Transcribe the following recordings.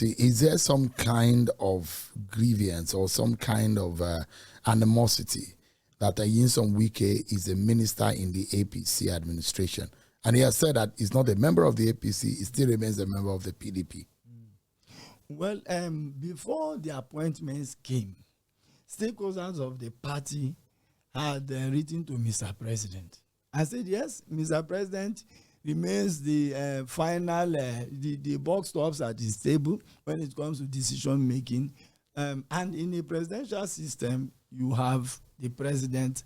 Is there some kind of grievance or some kind of animosity that Nyesom Wike is a minister in the APC administration? And he has said that he's not a member of the APC, he still remains a member of the PDP. Well, before the appointments came, stakeholders of the party had written to Mr. President. I said, yes, Mr. President remains the final, the buck stops at his table when it comes to decision making. And in a presidential system, you have the president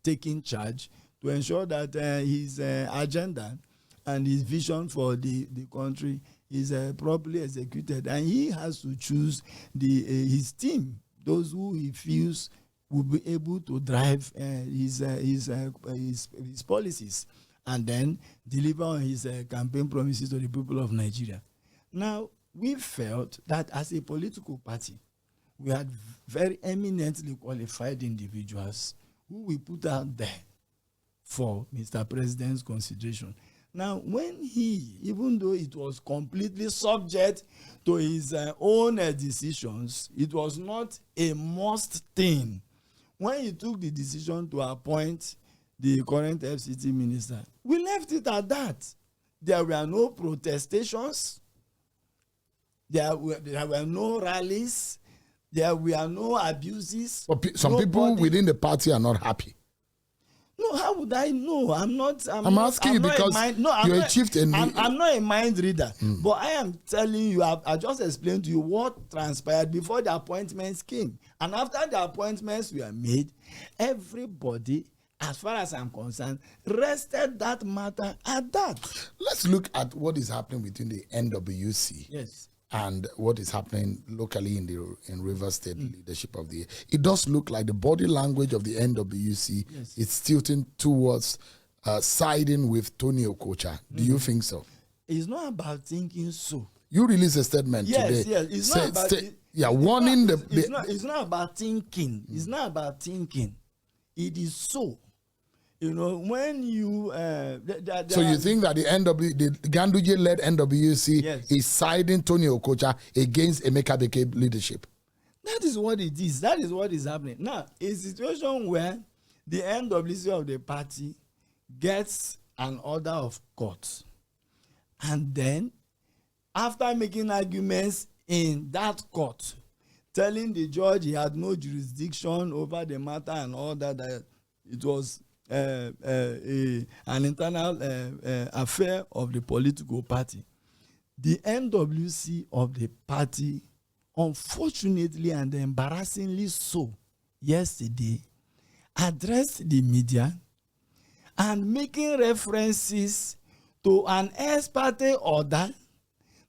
taking charge to ensure that his agenda and his vision for the country is properly executed. And he has to choose his team, those who he feels will be able to drive his policies and then deliver on his campaign promises to the people of Nigeria. Now, we felt that as a political party, we had very eminently qualified individuals who we put out there for Mr. President's consideration. Now, when even though it was completely subject to his own decisions, it was not a must thing. When he took the decision to appoint the current FCT minister, we left it at that. There were no protestations. There were no rallies. There were no abuses. But some people within the party are not happy. No, how would I know? I'm asking you because you're a chieftain. I'm not a mind reader. But I am telling you, I just explained to you what transpired before the appointments came. And after the appointments were made, everybody, as far as I'm concerned, rested that matter at that. Let's look at what is happening between the NWC. Yes. And what is happening locally in Rivers State leadership of the... It does look like the body language of the NWC is tilting towards siding with Tony Okocha. Do you think so? It's not about thinking so. You released a statement today. Yes, it's not about... warning it's not about thinking. It's not about thinking. It is so. You know, when you... so you think that the Ganduje-led NWC is siding Tony Okocha against Emeka Beke leadership? That is what it is. That is what is happening. Now, a situation where the NWC of the party gets an order of court, and then, after making arguments in that court, telling the judge he had no jurisdiction over the matter and all that it was... an internal affair of the political party. The NWC of the party, unfortunately and embarrassingly so, yesterday, addressed the media and making references to an ex parte order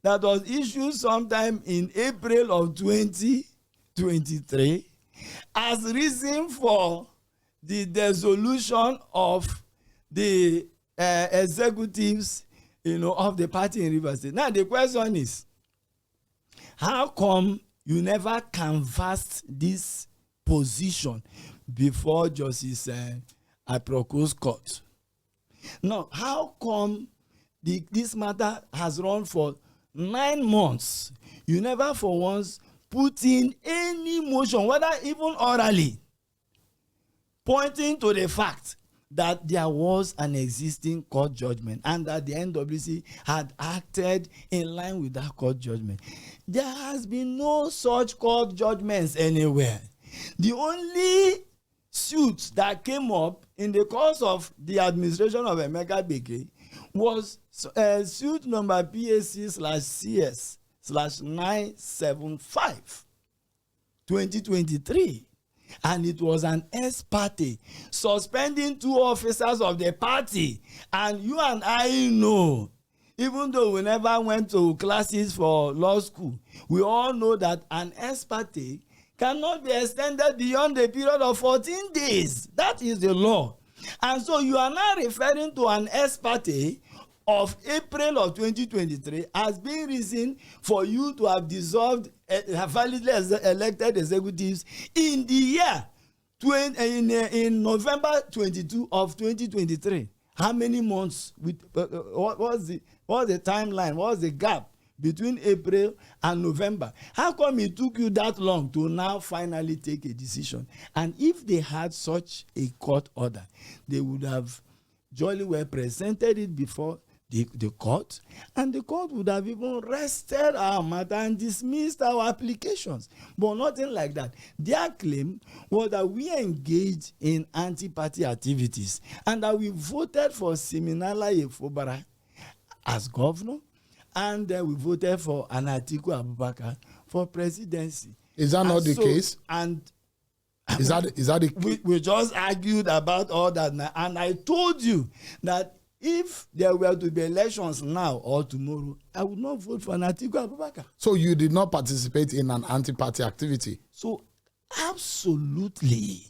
that was issued sometime in April of 2023 as reason for the dissolution of the executives, of the party in Rivers State. Now the question is, how come you never canvassed this position before Justice Aproko's court? Now, how come this matter has run for 9 months? You never for once put in any motion, whether even orally, pointing to the fact that there was an existing court judgment and that the NWC had acted in line with that court judgment. There has been no such court judgments anywhere. The only suit that came up in the course of the administration of Emeka Beke was suit number PAC/CS/975 2023. And it was an ex parte suspending 2 officers of the party. And you and I know, even though we never went to classes for law school, we all know that an ex parte cannot be extended beyond the period of 14 days. That is the law. And so you are now referring to an ex parte of April of 2023 as being reason for you to have dissolved validly elected executives in the year in November 22 of 2023. How many months? What was the timeline? What was the gap between April and November. How come it took you that long to now finally take a decision? And if they had such a court order, they would have jolly well presented it before the court, and the court would have even rested our matter and dismissed our applications. But nothing like that. Their claim was that we engaged in anti-party activities and that we voted for Siminala Yefobara as governor, and we voted for Atiku Abubakar for presidency. Is that not the case? And is that the we just argued about all that now, and I told you that if there were to be elections now or tomorrow, I would not vote for Atiku Abubakar. So you did not participate in an anti-party activity? So absolutely.